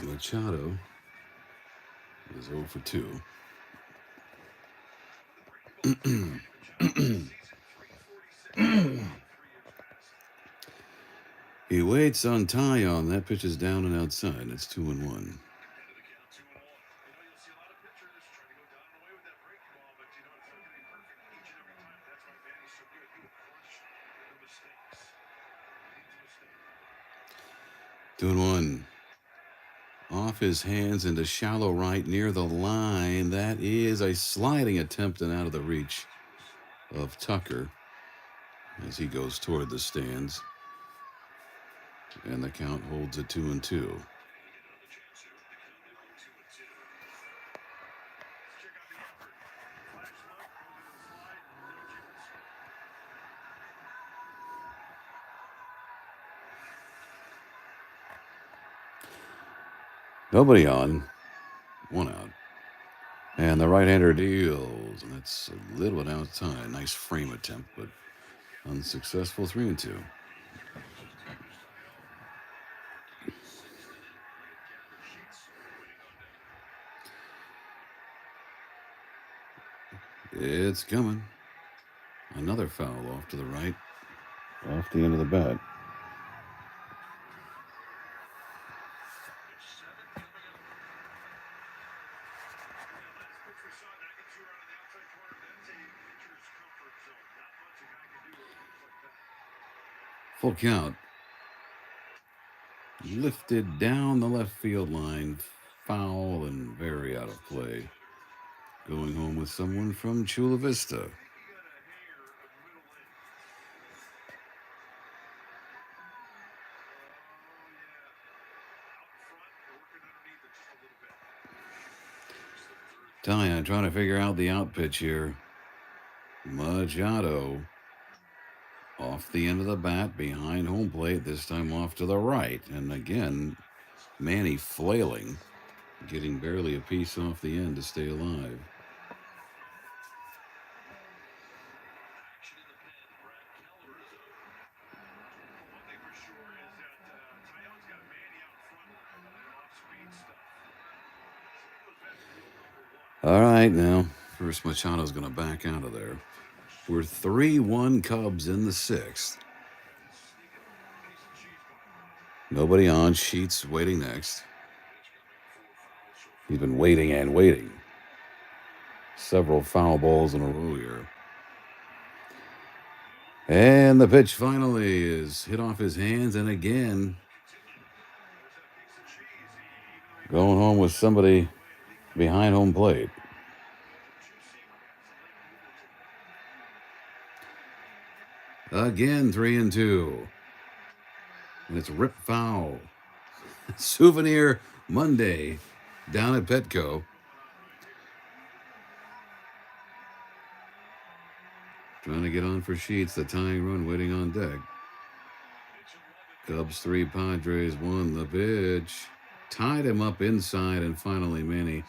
Machado is 0 for 2. He waits on Tyon. That pitch is down and outside. It's 2-1. Doing one. Off his hands into shallow right near the line. That is a sliding attempt and out of the reach of Tucker as he goes toward the stands. And the count holds at 2-2. Nobody on. 1 out. And the right-hander deals. And that's a little bit outside. Nice frame attempt, but unsuccessful. 3-2. It's coming. Another foul off to the right. Off the end of the bat. Full count. Lifted down the left field line. Foul and very out of play. Going home with someone from Chula Vista. Tanya trying to figure out the out pitch here. Machado off the end of the bat behind home plate, this time off to the right. And again, Manny flailing, getting barely a piece off the end to stay alive. All right, now, first Machado's going to back out of there. We're 3-1 Cubs in the 6th. Nobody on. Sheets waiting next. He's been waiting and waiting. Several foul balls in a row here. And the pitch finally is hit off his hands, and again, going home with somebody behind home plate. Again, 3-2. And it's rip foul. Souvenir Monday down at Petco. Trying to get on for Sheets. The tying run waiting on deck. Cubs 3, Padres 1. The pitch tied him up inside, and finally Manny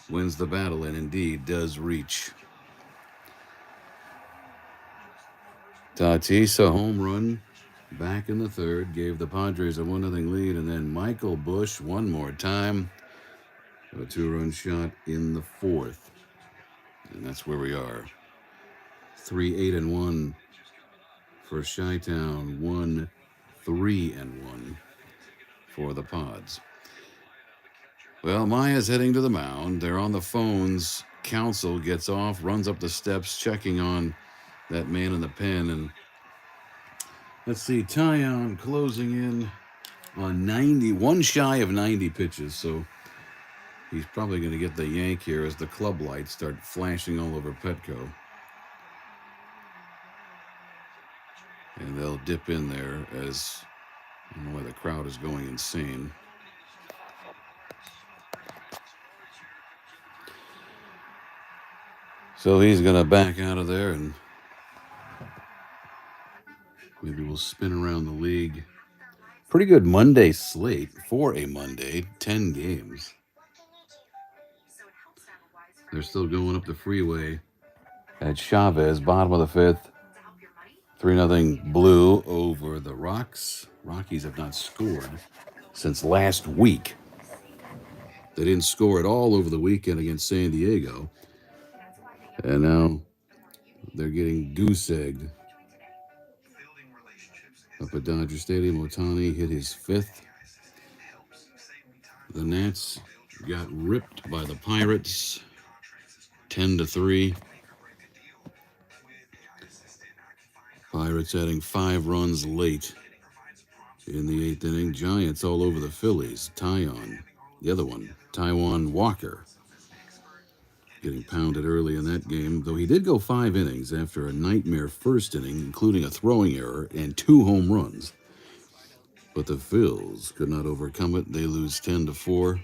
wins the battle and indeed does reach. Tatis, a home run back in the 3rd, gave the Padres a 1-0 lead, and then Michael Busch one more time, a 2-run shot in the 4th. And that's where we are. 3-8-1 for Chi-Town, 1-3-1 for the Pods. Well, Maya's heading to the mound. They're on the phones. Counsell gets off, runs up the steps, checking on that man in the pen. And let's see, Tyon closing in on 90, one shy of 90 pitches. So he's probably going to get the yank here as the club lights start flashing all over Petco. And they'll dip in there as, I don't know why the crowd is going insane. So he's going to back out of there, and maybe we'll spin around the league. Pretty good Monday slate for a Monday, 10 games. They're still going up the freeway at Chavez, bottom of the 5th. 3-0 Blue over the Rocks. Rockies have not scored since last week. They didn't score at all over the weekend against San Diego. And now they're getting goose-egged up at Dodger Stadium. Ohtani hit his 5th. The Nats got ripped by the Pirates 10-3. Pirates adding 5 runs late in the 8th inning. Giants all over the Phillies. The other one, Taijuan Walker, getting pounded early in that game, though he did go 5 innings after a nightmare first inning, including a throwing error and 2 home runs. But the Phils could not overcome it. They lose 10-4.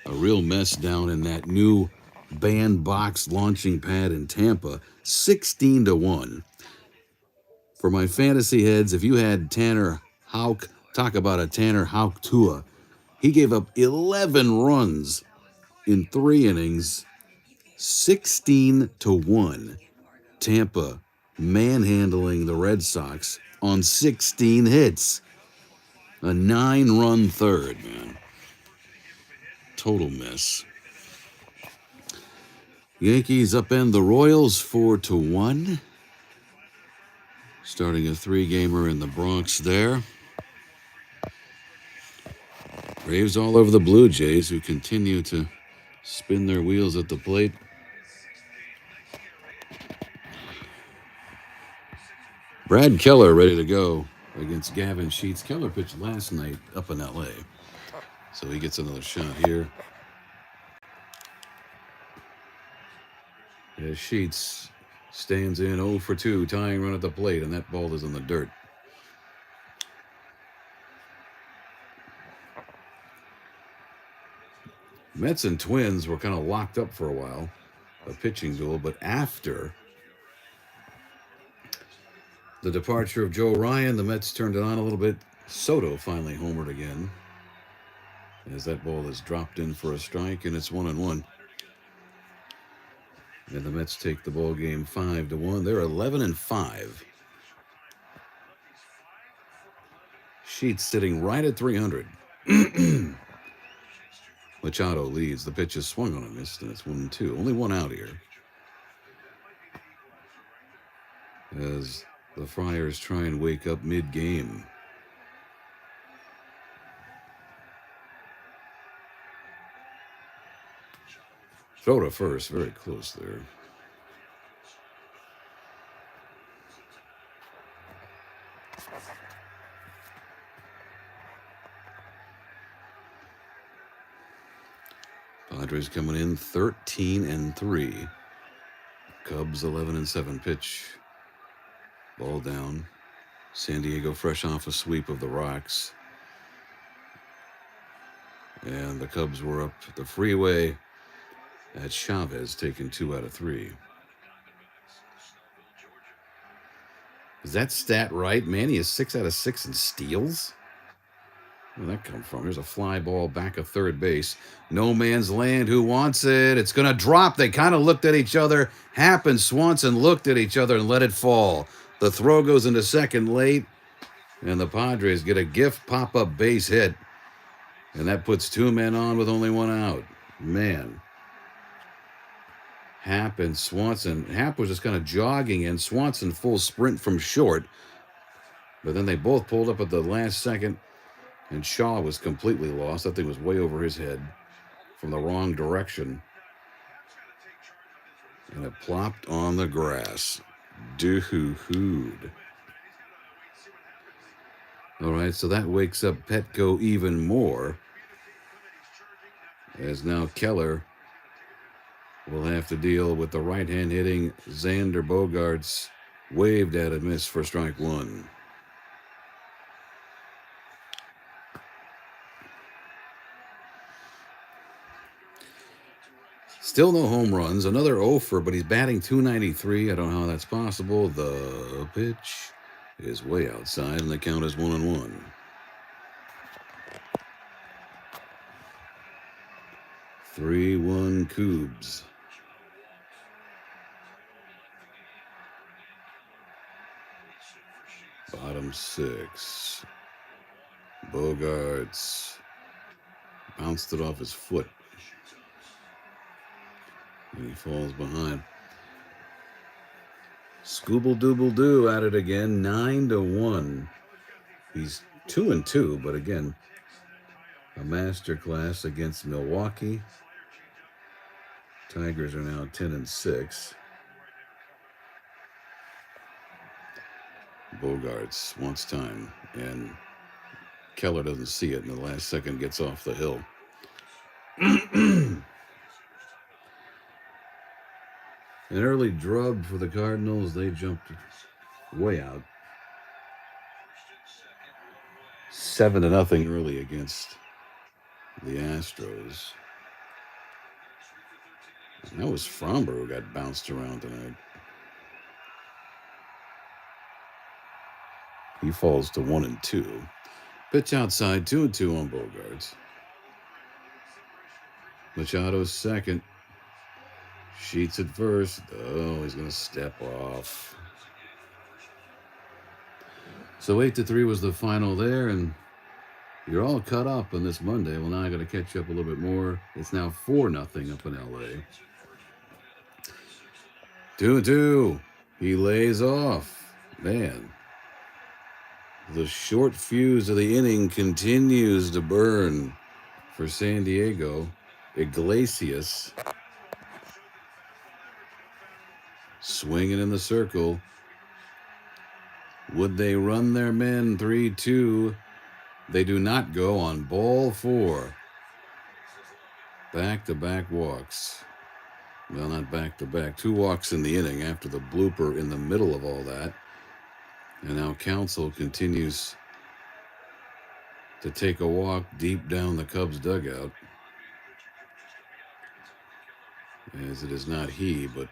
A real mess down in that new bandbox launching pad in Tampa, 16-1. For my fantasy heads, if you had Tanner Houck, talk about a Tanner Houck Tua. He gave up 11 runs in 3 innings, 16-1. Tampa manhandling the Red Sox on 16 hits. A 9-run third, man. Total mess. Yankees upend the Royals 4-1. Starting a 3-gamer in the Bronx there. Braves all over the Blue Jays, who continue to spin their wheels at the plate. Brad Keller ready to go against Gavin Sheets. Keller pitched last night up in L.A., so he gets another shot here. As Sheets stands in 0-for-2, tying run at the plate, and that ball is in the dirt. Mets and Twins were kind of locked up for a while, a pitching duel, but after the departure of Joe Ryan, the Mets turned it on a little bit. Soto finally homered again, as that ball is dropped in for a strike, and it's 1-1. And the Mets take the ball game 5-1. They're 11-5. Sheets sitting right at 300. Machado leads. The pitch is swung on and missed, and it's 1-2. Only one out here, as the Friars try and wake up mid-game. Throw to first, very close there. Padres coming in 13-3. Cubs 11-7. Pitch. Ball down. San Diego fresh off a sweep of the Rocks. And the Cubs were up the freeway at Chavez, taking 2 out of 3. Is that stat right? Manny is 6 out of 6 in steals? Where'd that come from? Here's a fly ball back of third base. No man's land. Who wants it? It's going to drop. They kind of looked at each other. Happ and Swanson looked at each other and let it fall. The throw goes into second late, and the Padres get a gift pop-up base hit. And that puts 2 men on with only 1 out. Man. Happ and Swanson. Happ was just kind of jogging in. Swanson full sprint from short. But then they both pulled up at the last second. And Shaw was completely lost. That thing was way over his head from the wrong direction. And it plopped on the grass. Dude. All right, so that wakes up Petco even more, as now Keller will have to deal with the right-hand hitting Xander Bogaerts, waved at and missed for strike 1. Still no home runs. Another 0-for, but he's batting .293. I don't know how that's possible. The pitch is way outside, and the count is 1-1. Three-one Cougs. Bottom 6. Bogaerts bounced it off his foot. And he falls behind. Scooble-dooble-doo at it again, 9-1. He's 2-2, but again, a masterclass against Milwaukee. Tigers are now 10-6. Bogarts wants time, and Keller doesn't see it in the last second, gets off the hill. An early drub for the Cardinals. They jumped way out. 7-0 early against the Astros. And that was Fromber who got bounced around tonight. He falls to 1-2. Pitch outside, 2-2 on Bogarts. Machado's second. Sheets at first. Oh, he's going to step off. So 8-3 was the final there, and you're all caught up on this Monday. Well, now I got to catch you up a little bit more. It's now 4-0 up in LA. 2-2. He lays off. Man. The short fuse of the inning continues to burn for San Diego. Iglesias swinging in the circle. Would they run their men 3-2? They do not go on ball 4. Back-to-back walks. Well, not back-to-back. 2 walks in the inning after the blooper in the middle of all that. And now Counsell continues to take a walk deep down the Cubs dugout. As it is not he, but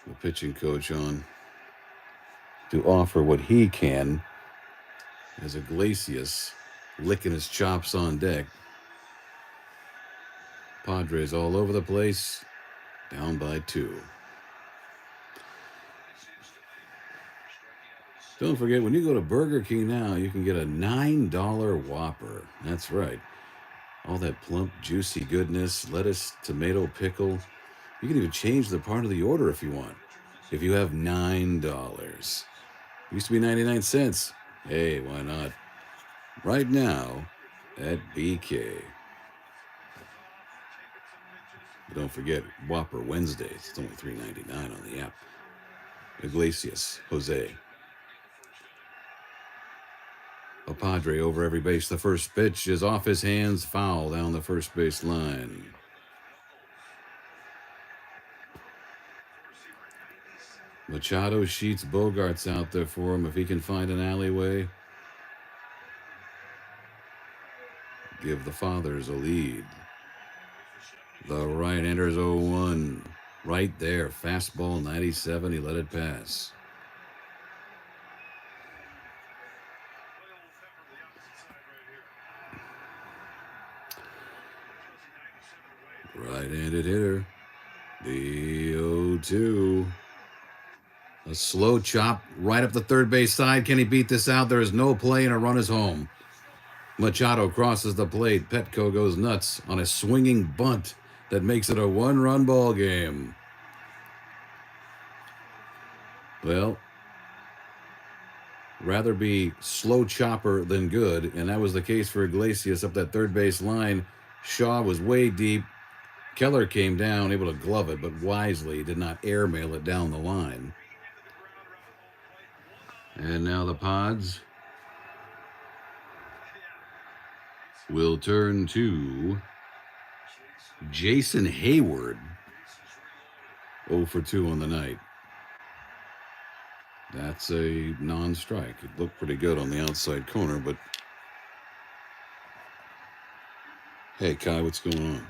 the pitching coach on to offer what he can as Iglesias licking his chops on deck. Padres all over the place, down by 2. Don't forget, when you go to Burger King now, you can get a $9 Whopper. That's right. All that plump, juicy goodness, lettuce, tomato, pickle. You can even change the part of the order if you want. If you have $9. Used to be 99 cents. Hey, why not? Right now at BK. But don't forget, Whopper Wednesdays. It's only $3.99 on the app. Iglesias, Jose. A Padre over every base. The first pitch is off his hands, foul down the first base line. Machado sheets Bogarts out there for him. If he can find an alleyway, give the Fathers a lead. The right-hander's 0-1. Right there. Fastball 97. He let it pass. Right-handed hitter. The 0-2. A slow chop right up the third base side. Can he beat this out? There is no play and a run is home. Machado crosses the plate. Petco goes nuts on a swinging bunt that makes it a 1-run ball game. Well, rather be slow chopper than good, and that was the case for Iglesias up that third base line. Shaw was way deep. Keller came down, able to glove it, but wisely did not airmail it down the line. And now the Pods will turn to Jason Hayward. 0 for 2 on the night. That's a non-strike. It looked pretty good on the outside corner, but hey, Kai, what's going on?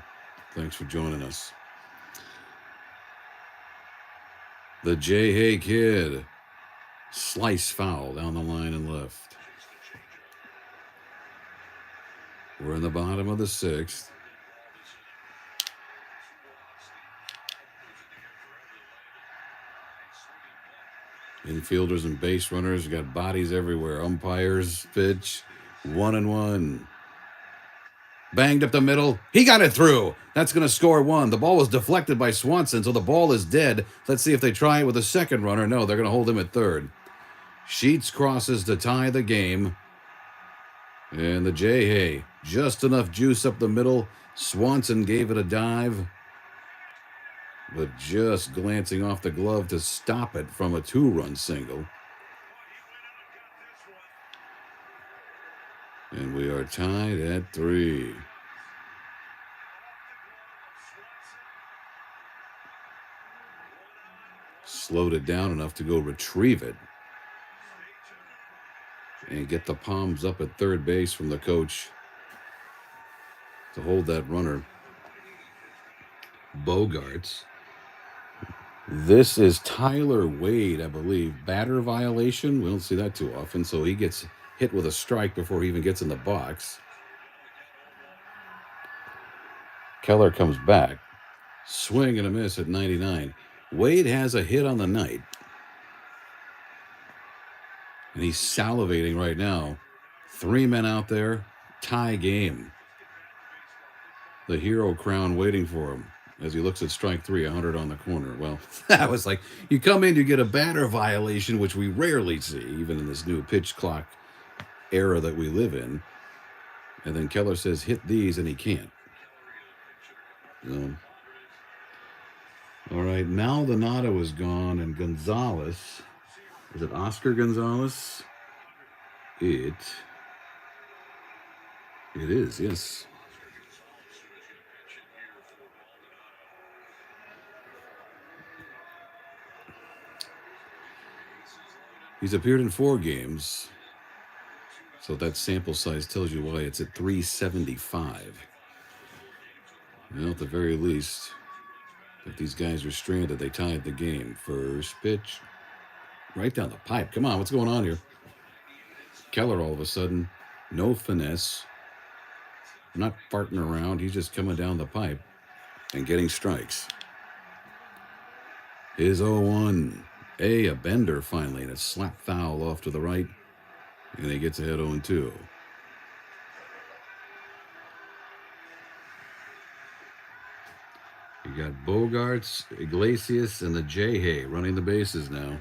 Thanks for joining us. The J. Hay Kid. Slice foul down the line and left. We're in the bottom of the 6th. Infielders and base runners got bodies everywhere. Umpires pitch 1-1. Banged up the middle. He got it through. That's going to score one. The ball was deflected by Swanson, so the ball is dead. Let's see if they try it with a second runner. No, they're going to hold him at third. Sheets crosses to tie the game. And the J-Hay, just enough juice up the middle. Swanson gave it a dive, but just glancing off the glove to stop it from a 2-run single. And we are tied at 3. Slowed it down enough to go retrieve it and get the palms up at third base from the coach to hold that runner. Bogarts. This is Tyler Wade, I believe. Batter violation. We don't see that too often, so he gets hit with a strike before he even gets in the box. Keller comes back. Swing and a miss at 99. Wade has a hit on the night. And he's salivating right now. 3 men out there. Tie game. The hero crown waiting for him as he looks at strike 3, 100 on the corner. Well, that was like, you come in, you get a batter violation, which we rarely see, even in this new pitch clock era that we live in. And then Keller says, hit these, and he can't. All right, Maldonado is gone, and Gonzalez. Is it Oscar Gonzalez? It is, yes. He's appeared in 4 games. So that sample size tells you why it's at 375. Well, at the very least, if these guys are stranded, they tied the game. First pitch. Right down the pipe. Come on, what's going on here? Keller, all of a sudden, no finesse. Not farting around. He's just coming down the pipe and getting strikes. His 0-1. A bender finally, and a slap foul off to the right. And he gets ahead 0-2. You got Bogarts, Iglesias, and the J-Hay running the bases now.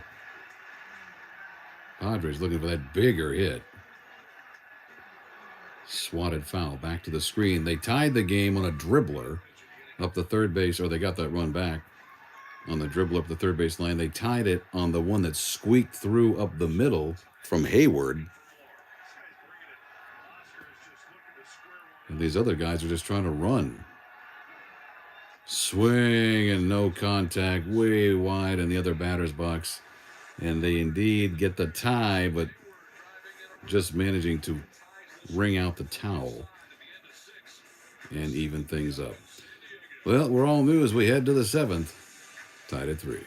Padres looking for that bigger hit. Swatted foul back to the screen. They tied the game on a dribbler up the third base, or they got that run back on the dribble up the third base line. They tied it on the one that squeaked through up the middle from Hayward. And these other guys are just trying to run. Swing and no contact, way wide in the other batter's box. And they indeed get the tie, but just managing to wring out the towel and even things up. Well, we're all new as we head to the 7th, tied at 3.